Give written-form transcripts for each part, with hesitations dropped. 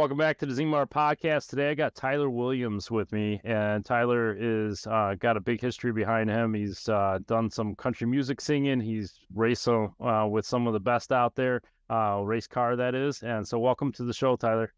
Welcome back to the Zingmar podcast. Today I got Tyler Williams with me, and Tyler is got a big history behind him. He's done some country music singing. He's raced with some of the best out there, race car that is. And so welcome to the show, Tyler.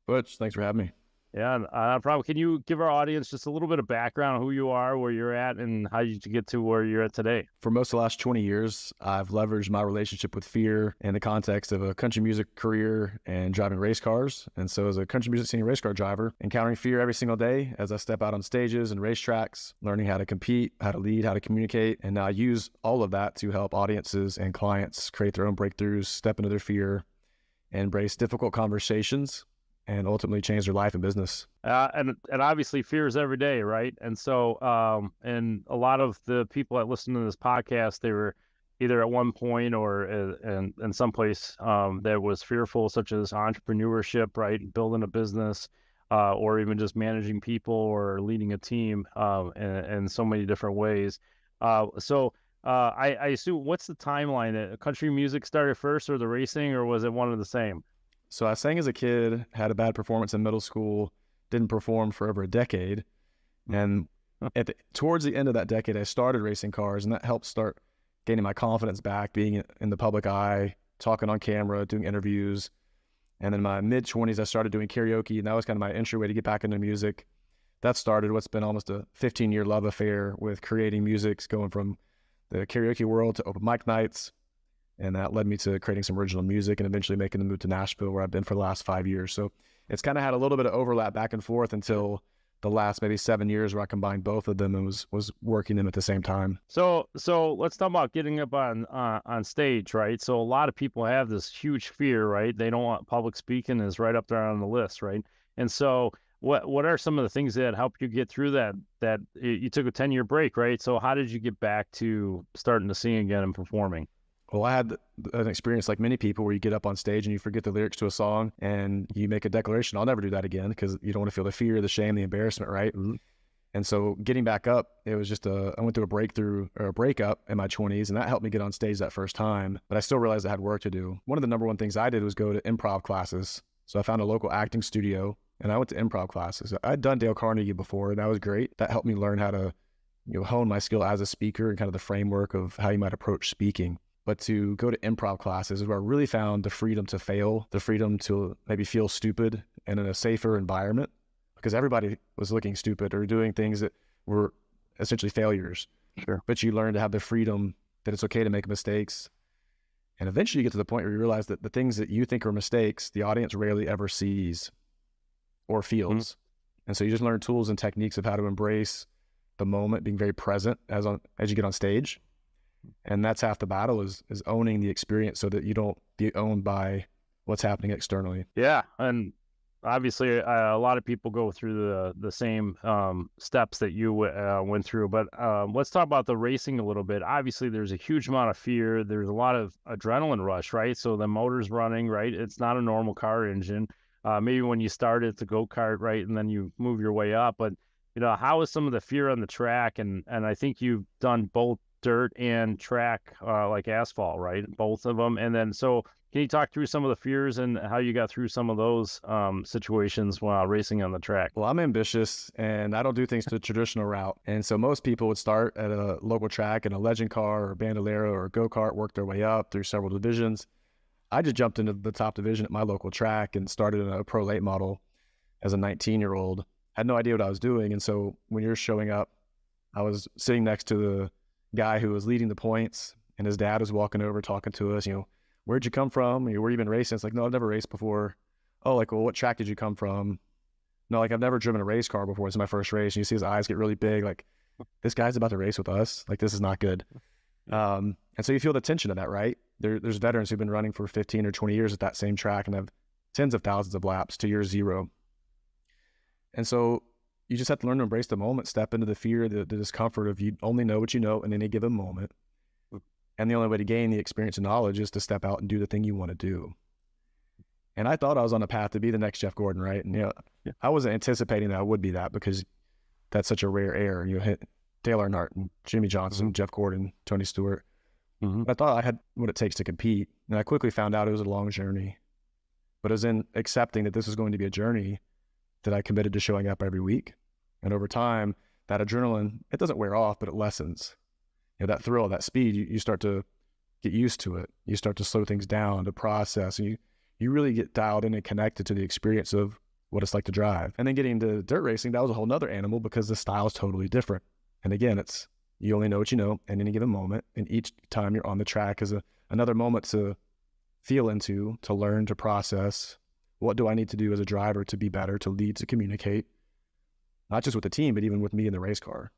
Butch, thanks for having me. Yeah, no problem. Can you give our audience just a little bit of background on who you are, where you're at, and how did you get to where you're at today? For most of the last 20 years, I've leveraged my relationship with fear in the context of a country music career and driving race cars. And so as a country music senior race car driver, encountering fear every single day as I step out on stages and racetracks, learning how to compete, how to lead, how to communicate. And now I use all of that to help audiences and clients create their own breakthroughs, step into their fear, and embrace difficult conversations, and ultimately change their life and business. And obviously fear is every day, right? And so, and a lot of the people that listen to this podcast, they were either at one point or in some place that was fearful, such as entrepreneurship, right? Building a business, or even just managing people or leading a team, in so many different ways. I assume, what's the timeline? Country music started first, or the racing, or was it one and the same? So I sang as a kid, had a bad performance in middle school, didn't perform for over a decade. And towards the end of that decade, I started racing cars, and that helped start gaining my confidence back, being in the public eye, talking on camera, doing interviews. And in my mid-20s, I started doing karaoke, and that was kind of my entryway to get back into music. That started what's been almost a 15-year love affair with creating music, going from the karaoke world to open mic nights. And that led me to creating some original music and eventually making the move to Nashville, where I've been for the last 5 years. So it's kind of had a little bit of overlap back and forth until the last maybe 7 years, where I combined both of them and was working them at the same time. So let's talk about getting up on stage, right? So a lot of people have this huge fear, right? They don't want public speaking is right up there on the list, right? And so what are some of the things that helped you get through that you took a 10-year break, right? So how did you get back to starting to sing again and performing? Well, I had an experience like many people where you get up on stage and you forget the lyrics to a song and you make a declaration, I'll never do that again, because you don't want to feel the fear, the shame, the embarrassment, right? Mm-hmm. And so getting back up, it was just I went through a breakthrough or a breakup in my 20s, and that helped me get on stage that first time. But I still realized I had work to do. One of the number one things I did was go to improv classes. So I found a local acting studio and I went to improv classes. I'd done Dale Carnegie before, and that was great. That helped me learn how to hone my skill as a speaker and kind of the framework of how you might approach speaking. But to go to improv classes is where I really found the freedom to fail, the freedom to maybe feel stupid and in a safer environment, because everybody was looking stupid or doing things that were essentially failures. Sure. But you learn to have the freedom that it's okay to make mistakes. And eventually you get to the point where you realize that the things that you think are mistakes, the audience rarely ever sees or feels. Mm-hmm. And so you just learn tools and techniques of how to embrace the moment, being very present as you get on stage. And that's half the battle is owning the experience so that you don't be owned by what's happening externally. Yeah. And obviously a lot of people go through the same steps that you went through, but let's talk about the racing a little bit. Obviously there's a huge amount of fear. There's a lot of adrenaline rush, right? So the motor's running, right? It's not a normal car engine. Maybe when you start it's a go-kart, right? And then you move your way up, but how is some of the fear on the track? And I think you've done both dirt and track, like asphalt, right? Both of them. And then, so can you talk through some of the fears and how you got through some of those situations while racing on the track? Well, I'm ambitious and I don't do things the traditional route. And so most people would start at a local track in a legend car or bandolero or go-kart, work their way up through several divisions. I just jumped into the top division at my local track and started in a pro late model as a 19-year-old. Had no idea what I was doing. And so when you're showing up, I was sitting next to the guy who was leading the points, and his dad was walking over talking to us, where'd you come from? Where you been racing? It's like, no, I've never raced before. Oh, like, well, what track did you come from? No, like, I've never driven a race car before. It's my first race. And you see his eyes get really big, like, this guy's about to race with us. Like, this is not good. And so you feel the tension of that, right? There's veterans who've been running for 15 or 20 years at that same track and have tens of thousands of laps to year zero. And so you just have to learn to embrace the moment, step into the fear, the discomfort of you only know what you know in any given moment. And the only way to gain the experience and knowledge is to step out and do the thing you want to do. And I thought I was on a path to be the next Jeff Gordon, right? And I wasn't anticipating that I would be that, because that's such a rare air. Hit Dale Earnhardt and Jimmy Johnson, mm-hmm. Jeff Gordon, Tony Stewart. Mm-hmm. I thought I had what it takes to compete. And I quickly found out it was a long journey. but it was in accepting that this was going to be a journey that I committed to showing up every week. And over time, that adrenaline, it doesn't wear off, but it lessens. That thrill, that speed, you start to get used to it. You start to slow things down, to process, and you really get dialed in and connected to the experience of what it's like to drive. And then getting to dirt racing, that was a whole nother animal because the style is totally different. And again, you only know what you know at any given moment. And each time you're on the track is another moment to feel into, to learn, to process. What do I need to do as a driver to be better, to lead, to communicate, not just with the team, but even with me in the race car.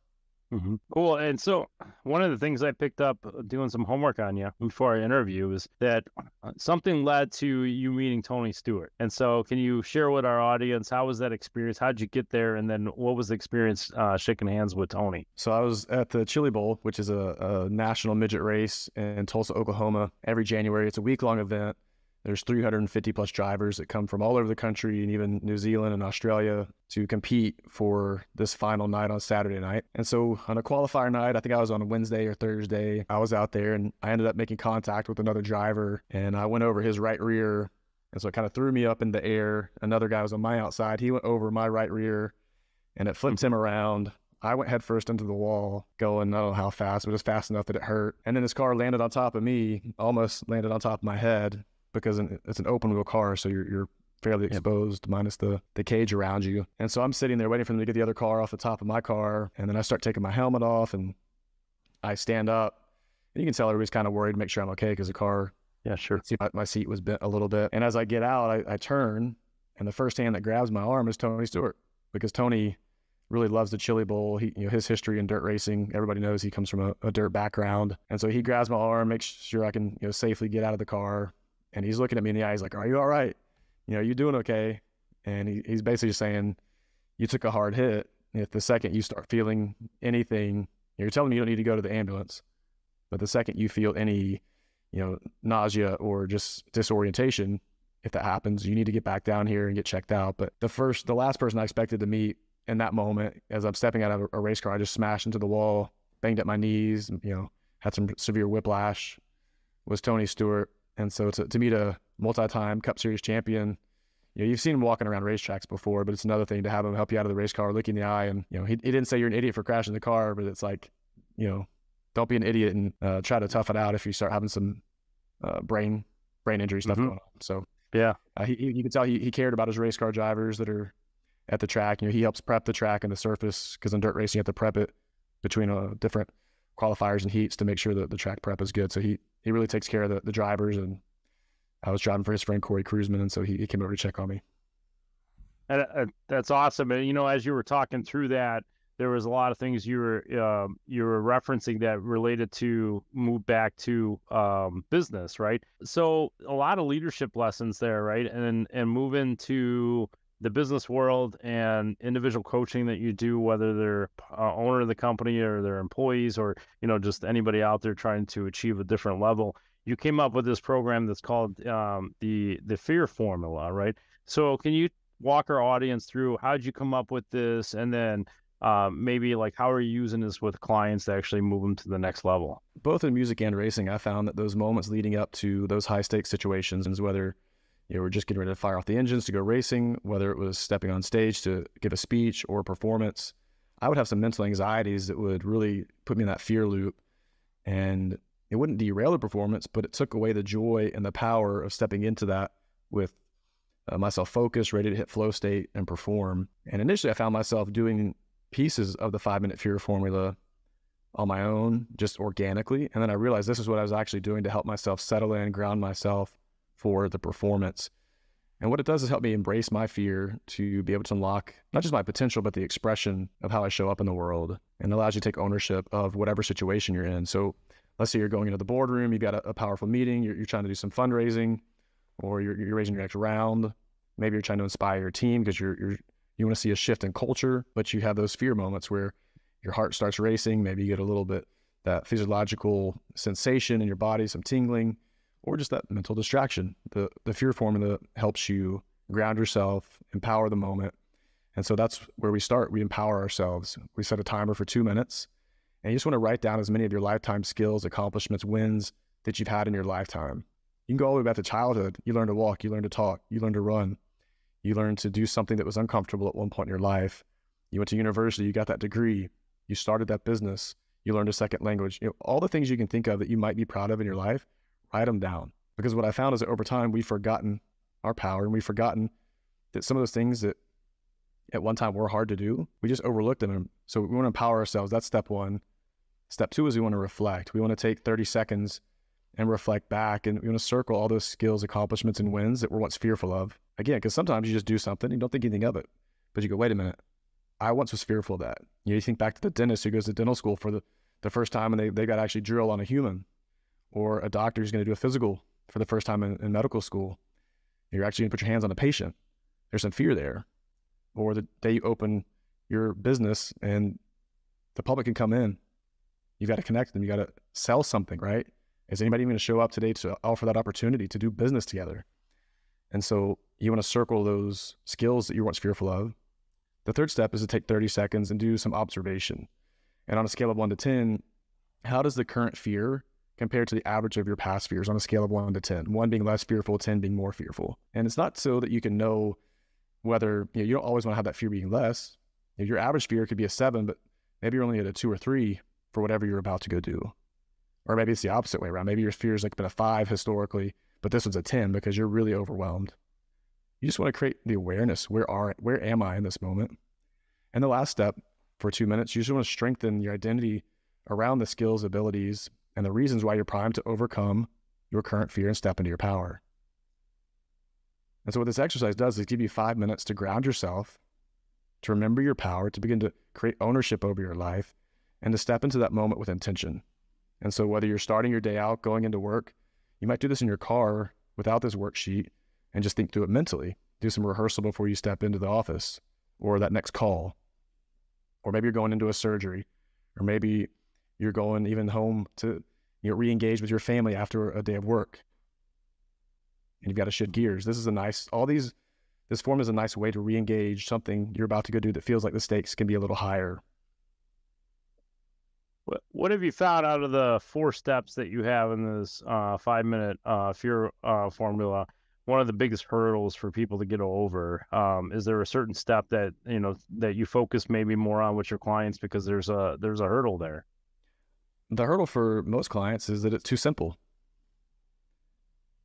Mm-hmm. Cool. And so one of the things I picked up doing some homework on you before I interview is that something led to you meeting Tony Stewert. And so can you share with our audience, how was that experience? How'd you get there? And then what was the experience shaking hands with Tony? So I was at the Chili Bowl, which is a national midget race in Tulsa, Oklahoma, every January. It's a week-long event. There's 350 plus drivers that come from all over the country and even New Zealand and Australia to compete for this final night on Saturday night. And so on a qualifier night, I think I was on a Wednesday or Thursday, I was out there and I ended up making contact with another driver and I went over his right rear. And so it kind of threw me up in the air. Another guy was on my outside. He went over my right rear and it flipped him around. I went headfirst into the wall going, I don't know how fast, but it was fast enough that it hurt. And then his car landed on top of me, almost landed on top of my head, because it's an open wheel car, so you're fairly exposed minus the cage around you. And so I'm sitting there waiting for them to get the other car off the top of my car, and then I start taking my helmet off, and I stand up, and you can tell everybody's kind of worried to make sure I'm okay, because the car, my seat was bent a little bit. And as I get out, I turn, and the first hand that grabs my arm is Tony Stewert, because Tony really loves the Chili Bowl. His history in dirt racing, everybody knows he comes from a dirt background. And so he grabs my arm, makes sure I can safely get out of the car. And he's looking at me in the eye. He's like, "Are you all right? Are you doing okay?" And he's basically saying, "You took a hard hit. If the second you start feeling anything, you're telling me you don't need to go to the ambulance, but the second you feel any, nausea or just disorientation, if that happens, you need to get back down here and get checked out." But the last person I expected to meet in that moment, as I'm stepping out of a race car, I just smashed into the wall, banged up my knees, had some severe whiplash, was Tony Stewart. And so to meet a multi-time Cup Series champion, you've seen him walking around racetracks before, but it's another thing to have him help you out of the race car, look in the eye. And, he didn't say you're an idiot for crashing the car, but it's like, don't be an idiot and try to tough it out if you start having some brain injury stuff going on. So yeah, you can tell he cared about his race car drivers that are at the track. He helps prep the track and the surface, because in dirt racing, you have to prep it between different qualifiers and heats to make sure that the track prep is good. So he really takes care of the drivers, and I was driving for his friend Corey Cruzman, and so he came over to check on me. And that's awesome. And as you were talking through that, there was a lot of things you were referencing that related to move back to business, right? So a lot of leadership lessons there, right? And move into the business world and individual coaching that you do, whether they're owner of the company or their employees, or just anybody out there trying to achieve a different level. You came up with this program that's called the Fear Formula, right? So can you walk our audience through how did you come up with this, and then maybe like how are you using this with clients to actually move them to the next level? Both in music and racing, I found that those moments leading up to those high stakes situations, whether we're just getting ready to fire off the engines to go racing, whether it was stepping on stage to give a speech or performance, I would have some mental anxieties that would really put me in that fear loop. And it wouldn't derail the performance, but it took away the joy and the power of stepping into that with myself focused, ready to hit flow state and perform. And initially, I found myself doing pieces of the 5-minute fear formula on my own, just organically. And then I realized this is what I was actually doing to help myself settle in, ground myself for the performance. And what it does is help me embrace my fear to be able to unlock not just my potential, but the expression of how I show up in the world, and allows you to take ownership of whatever situation you're in. So let's say you're going into the boardroom, you've got a powerful meeting, you're trying to do some fundraising, or you're raising your next round. Maybe you're trying to inspire your team because you want to see a shift in culture, but you have those fear moments where your heart starts racing. Maybe you get a little bit that physiological sensation in your body, some tingling, or just that mental distraction. The fear formula helps you ground yourself, empower the moment. And so that's where we start. We empower ourselves. We set a timer for 2 minutes, and you just want to write down as many of your lifetime skills, accomplishments, wins that you've had in your lifetime. You can go all the way back to childhood. You learn to walk, you learn to talk, you learn to run, you learn to do something that was uncomfortable at one point in your life. You went to university, you got that degree, you started that business, you learned a second language. All the things you can think of that you might be proud of in your life, write them down. Because what I found is that over time, we've forgotten our power, and we've forgotten that some of those things that at one time were hard to do, we just overlooked them. So we want to empower ourselves. That's step one. Step two is we want to reflect. We want to take 30 seconds and reflect back, and we want to circle all those skills, accomplishments, and wins that we're once fearful of. Again, because sometimes you just do something and you don't think anything of it, but you go, wait a minute, I once was fearful of that. You think back to the dentist who goes to dental school for the first time, and they got to actually drill on a human, or a doctor who's going to do a physical for the first time in medical school. You're actually going to put your hands on a patient. There's some fear there. Or the day you open your business and the public can come in, you've got to connect them. You got to sell something, right? Is anybody even going to show up today to offer that opportunity to do business together? And so you want to circle those skills that you're once fearful of. The third step is to take 30 seconds and do some observation. And on a scale of 1 to 10, how does the current fear compare to the average of your past fears on a scale of 1 to 10? 1 being less fearful, 10 being more fearful. And it's not so that you can know whether, you don't always want to have that fear being less. Your average fear could be a 7, but maybe you're only at a 2 or 3 for whatever you're about to go do. Or maybe it's the opposite way around. Maybe your fear has like been a 5 historically, but this one's a 10 because you're really overwhelmed. You just want to create the awareness. Where am I in this moment? And the last step for 2 minutes, you just want to strengthen your identity around the skills, abilities, and the reasons why you're primed to overcome your current fear and step into your power. And so what this exercise does is give you 5 minutes to ground yourself, to remember your power, to begin to create ownership over your life, and to step into that moment with intention. And so whether you're starting your day out, going into work, you might do this in your car without this worksheet and just think through it mentally. Do some rehearsal before you step into the office or that next call. Or maybe you're going into a surgery, or maybe you're going even home to re-engage with your family after a day of work. And you've got to shift gears. This form is a nice way to re-engage something you're about to go do that feels like the stakes can be a little higher. What have you found out of the 4 steps that you have in this 5-minute fear formula? One of the biggest hurdles for people to get over. Is there a certain step that that you focus maybe more on with your clients because there's a hurdle there? The hurdle for most clients is that it's too simple.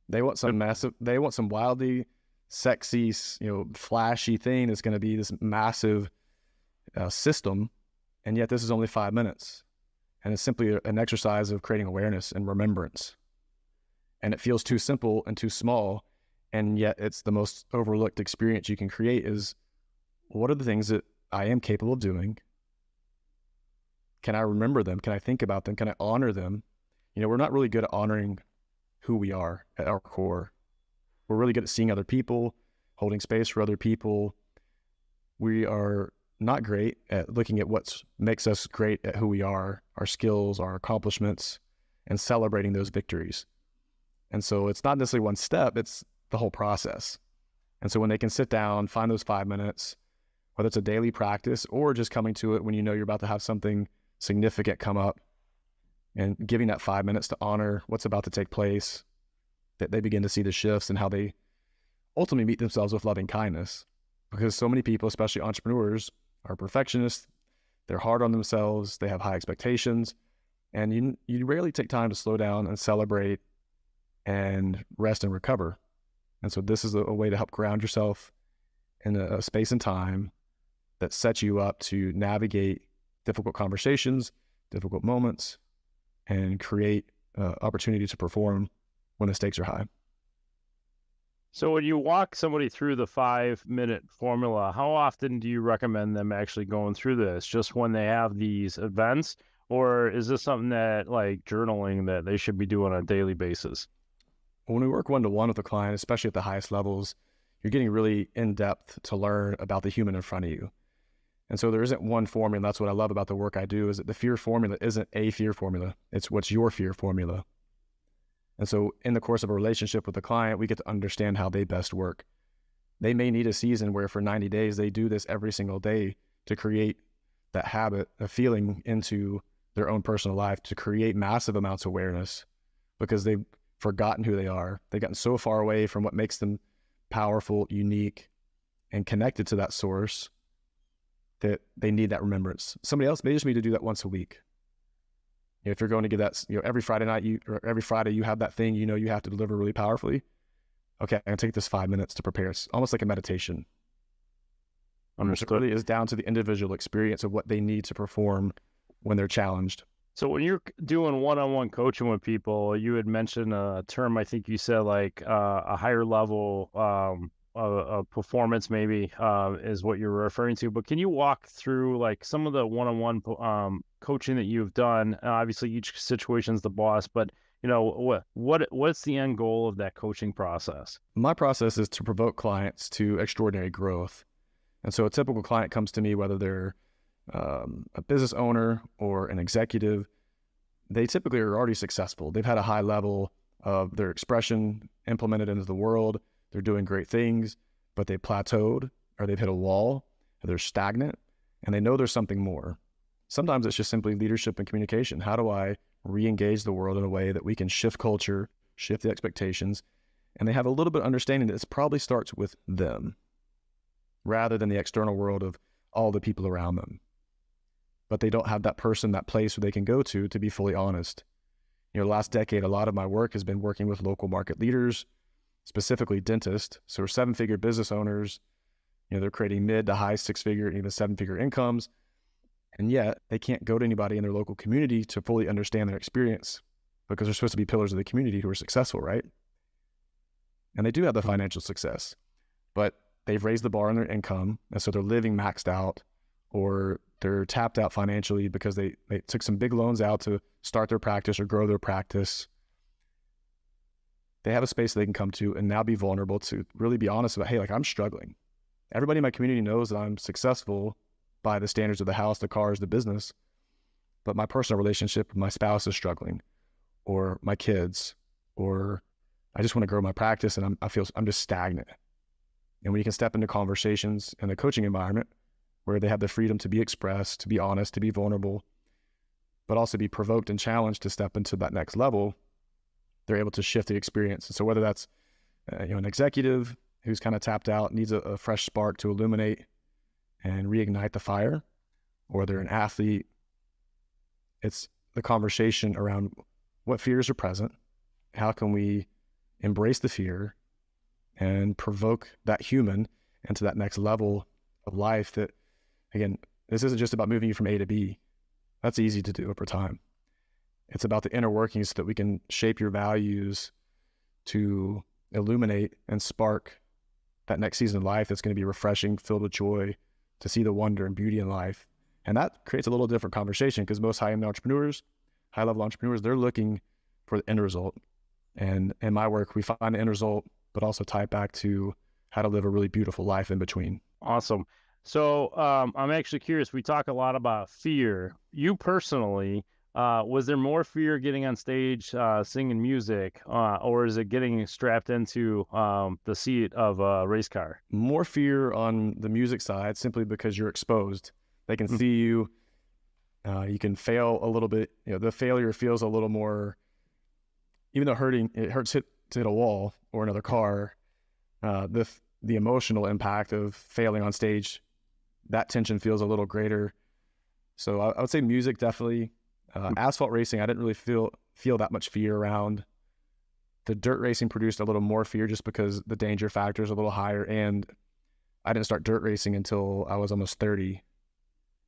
They want some wildly sexy, flashy thing that's going to be this massive system, and yet this is only 5 minutes. And it's simply an exercise of creating awareness and remembrance. And it feels too simple and too small, and yet it's the most overlooked experience you can create is, what are the things that I am capable of doing? Can I remember them? Can I think about them? Can I honor them? We're not really good at honoring who we are at our core. We're really good at seeing other people, holding space for other people. We are not great at looking at what makes us great at who we are, our skills, our accomplishments, and celebrating those victories. And so it's not necessarily one step, it's the whole process. And so when they can sit down, find those 5 minutes, whether it's a daily practice or just coming to it when you're about to have something significant come up, and giving that 5 minutes to honor what's about to take place, that they begin to see the shifts and how they ultimately meet themselves with loving kindness. Because so many people, especially entrepreneurs, are perfectionists, they're hard on themselves, they have high expectations, and you rarely take time to slow down and celebrate and rest and recover. And so this is a way to help ground yourself in a space and time that sets you up to navigate difficult conversations, difficult moments, and create opportunity to perform when the stakes are high. So when you walk somebody through the 5-minute formula, how often do you recommend them actually going through this? Just when they have these events, or is this something that, like journaling, that they should be doing on a daily basis? When we work one-to-one with a client, especially at the highest levels, you're getting really in-depth to learn about the human in front of you. And so there isn't one formula, and that's what I love about the work I do, is that the fear formula isn't a fear formula. It's what's your fear formula. And so in the course of a relationship with the client, we get to understand how they best work. They may need a season where for 90 days, they do this every single day to create that habit of feeling into their own personal life, to create massive amounts of awareness, because they forgotten who they are. They've gotten so far away from what makes them powerful, unique, and connected to that source that they need that remembrance. Somebody else may just need to do that once a week. If you're going to get that, every Friday night, or every Friday you have that thing, you have to deliver really powerfully. Okay, I'm gonna take this 5 minutes to prepare. It's almost like a meditation. Understood. It really is down to the individual experience of what they need to perform when they're challenged. So when you're doing one-on-one coaching with people, you had mentioned a term, I think you said like a higher level of performance maybe is what you're referring to. But can you walk through like some of the one-on-one coaching that you've done? Obviously each situation's the boss, but what's the end goal of that coaching process? My process is to provoke clients to extraordinary growth. And so a typical client comes to me, whether they're a business owner or an executive, they typically are already successful. They've had a high level of their expression implemented into the world. They're doing great things, but they plateaued, or they've hit a wall, or they're stagnant, and they know there's something more. Sometimes it's just simply leadership and communication. How do I re-engage the world in a way that we can shift culture, shift the expectations, and they have a little bit of understanding that this probably starts with them rather than the external world of all the people around them. But they don't have that person, that place where they can go to be fully honest. The last decade, a lot of my work has been working with local market leaders, specifically dentists. So 7-figure business owners, they're creating mid to high 6-figure, even 7-figure incomes. And yet they can't go to anybody in their local community to fully understand their experience because they're supposed to be pillars of the community who are successful, right? And they do have the financial success, but they've raised the bar on their income. And so they're living maxed out, or they're tapped out financially because they took some big loans out to start their practice or grow their practice. They have a space they can come to and now be vulnerable to really be honest about, hey, like I'm struggling. Everybody in my community knows that I'm successful by the standards of the house, the cars, the business, but my personal relationship with my spouse is struggling, or my kids, or I just want to grow my practice and I'm just stagnant. And when you can step into conversations in a coaching environment where they have the freedom to be expressed, to be honest, to be vulnerable, but also be provoked and challenged to step into that next level, they're able to shift the experience. And so whether that's an executive who's kind of tapped out, needs a fresh spark to illuminate and reignite the fire, or they're an athlete, it's the conversation around what fears are present, how can we embrace the fear and provoke that human into that next level of life that, again, this isn't just about moving you from A to B. That's easy to do over time. It's about the inner workings so that we can shape your values to illuminate and spark that next season of life that's going to be refreshing, filled with joy, to see the wonder and beauty in life. And that creates a little different conversation because most high-end entrepreneurs, high-level entrepreneurs, they're looking for the end result. And in my work, we find the end result, but also tie it back to how to live a really beautiful life in between. Awesome. So I'm actually curious. We talk a lot about fear. You personally, was there more fear getting on stage singing music, or is it getting strapped into the seat of a race car? More fear on the music side, simply because you're exposed. They can see you. You can fail a little bit. The failure feels a little more, even though it hurts to hit a wall or another car. The emotional impact of failing on stage, that tension feels a little greater. So I would say music definitely. Asphalt racing, I didn't really feel that much fear around. The dirt racing produced a little more fear just because the danger factor is a little higher, and I didn't start dirt racing until I was almost 30.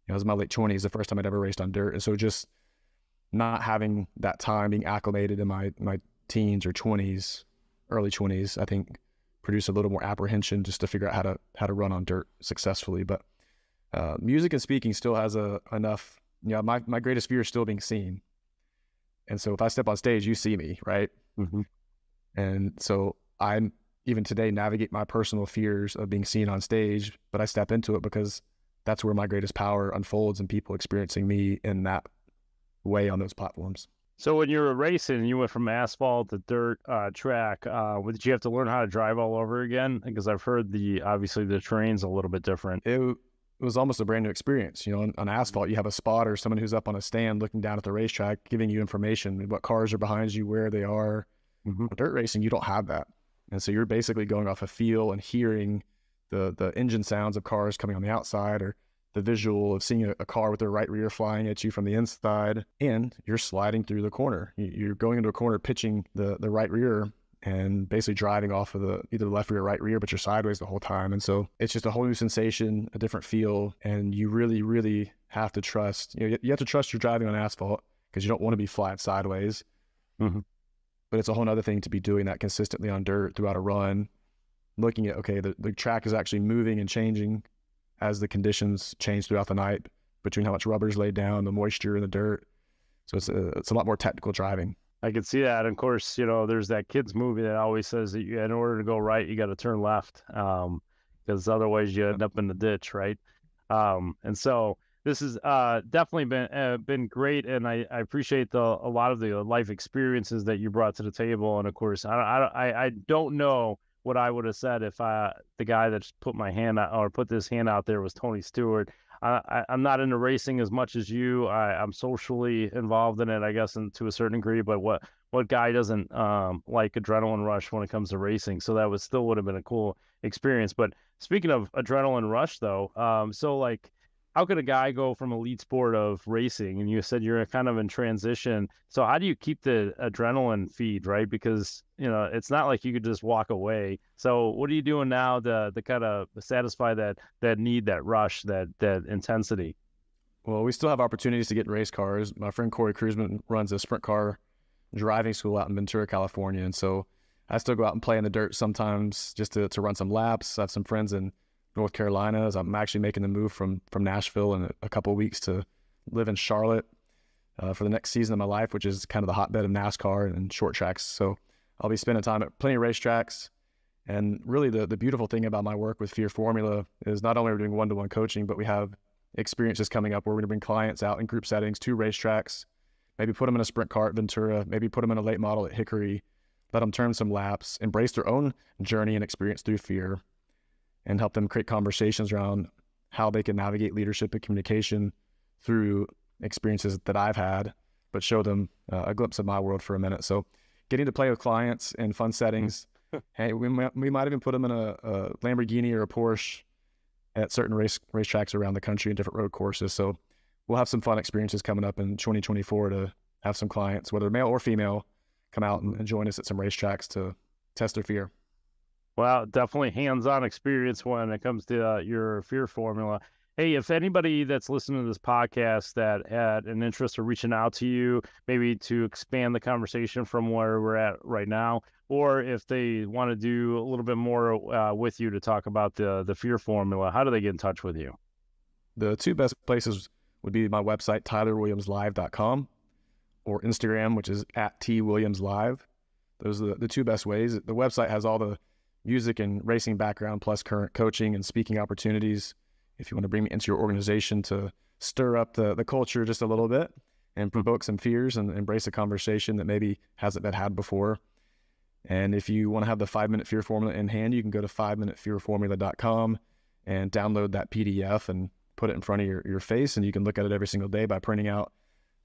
It was my late 20s, the first time I'd ever raced on dirt. And so just not having that time, being acclimated in my teens or 20s, early 20s, I think produced a little more apprehension just to figure out how to run on dirt successfully. But music and speaking still has enough. My greatest fear is still being seen. And so if I step on stage, you see me, right? Mm-hmm. And so I even today navigate my personal fears of being seen on stage, but I step into it because that's where my greatest power unfolds and people experiencing me in that way on those platforms. So when you were racing, you went from asphalt to dirt track. Did you have to learn how to drive all over again? Because I've heard obviously the terrain's a little bit different. It was almost a brand new experience. On asphalt, you have a spotter, someone who's up on a stand looking down at the racetrack, giving you information, what cars are behind you, where they are, Hmm. Dirt racing, you don't have that. And so you're basically going off a feel and hearing the engine sounds of cars coming on the outside, or the visual of seeing a car with their right rear flying at you from the inside, and you're sliding through the corner. You're going into a corner, pitching the right rear, and basically driving off of either the left rear or right rear, but you're sideways the whole time. And so it's just a whole new sensation, a different feel, and you really, really have to trust. You have to trust you're driving on asphalt, because you don't want to be flat sideways. Hmm. But it's a whole other thing to be doing that consistently on dirt throughout a run, looking at, okay, the track is actually moving and changing as the conditions change throughout the night, between how much rubber is laid down, the moisture in the dirt. So it's a lot more technical driving. I can see that. And of course, there's that kids movie that always says that in order to go right, you got to turn left, because otherwise you end up in the ditch, right? And so this has definitely been great, and I appreciate a lot of the life experiences that you brought to the table. And of course, I don't know what I would have said if the guy that put my hand out, or put this hand out there, was Tony Stewart. I'm not into racing as much as you. I'm socially involved in it, I guess, to a certain degree. But what guy doesn't like adrenaline rush when it comes to racing? So that would have been a cool experience. But speaking of adrenaline rush, though, so like, how could a guy go from elite sport of racing, and you said you're kind of in transition, so how do you keep the adrenaline feed, right? Because it's not like you could just walk away. So what are you doing now to kind of satisfy that need, that rush, that intensity? Well, we still have opportunities to get in race cars. My friend Corey Cruzman runs a sprint car driving school out in Ventura, California, and so I still go out and play in the dirt sometimes, just to run some laps. I have some friends in North Carolina, as I'm actually making the move from Nashville in a couple of weeks to live in Charlotte for the next season of my life, which is kind of the hotbed of NASCAR and short tracks. So I'll be spending time at plenty of racetracks. And really the beautiful thing about my work with Fear Formula is not only are we doing one-to-one coaching, but we have experiences coming up where we're going to bring clients out in group settings to racetracks, maybe put them in a sprint car at Ventura, maybe put them in a late model at Hickory, let them turn some laps, embrace their own journey and experience through fear, and help them create conversations around how they can navigate leadership and communication through experiences that I've had, but show them a glimpse of my world for a minute. So getting to play with clients in fun settings. Hey, we might even put them in a Lamborghini or a Porsche at certain racetracks around the country and different road courses. So we'll have some fun experiences coming up in 2024 to have some clients, whether male or female, come out and join us at some racetracks to test their fear. Well, definitely hands-on experience when it comes to your Fear Formula. Hey, if anybody that's listening to this podcast that had an interest of reaching out to you, maybe to expand the conversation from where we're at right now, or if they want to do a little bit more with you to talk about the Fear Formula, how do they get in touch with you? The two best places would be my website, tylerwilliamslive.com, or Instagram, which is @twilliamslive. Those are the two best ways. The website has all the music and racing background, plus current coaching and speaking opportunities. If you want to bring me into your organization to stir up the culture just a little bit and provoke some fears and embrace a conversation that maybe hasn't been had before. And if you want to have the 5-minute Fear Formula in hand, you can go to 5minutefearformula.com and download that PDF and put it in front of your face, and you can look at it every single day by printing out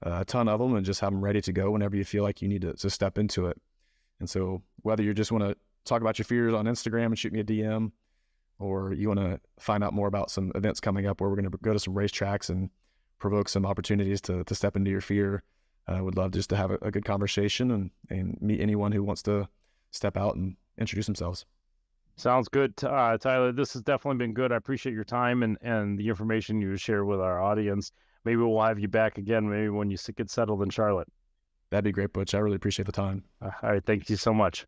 a ton of them and just have them ready to go whenever you feel like you need to step into it. And so whether you just want to talk about your fears on Instagram and shoot me a DM, or you want to find out more about some events coming up where we're going to go to some racetracks and provoke some opportunities to step into your fear, I would love just to have a good conversation and meet anyone who wants to step out and introduce themselves. Sounds good, Tyler. This has definitely been good. I appreciate your time and the information you share with our audience. Maybe we'll have you back again, maybe when you get settled in Charlotte. That'd be great, Butch. I really appreciate the time. All right. Thank you so much.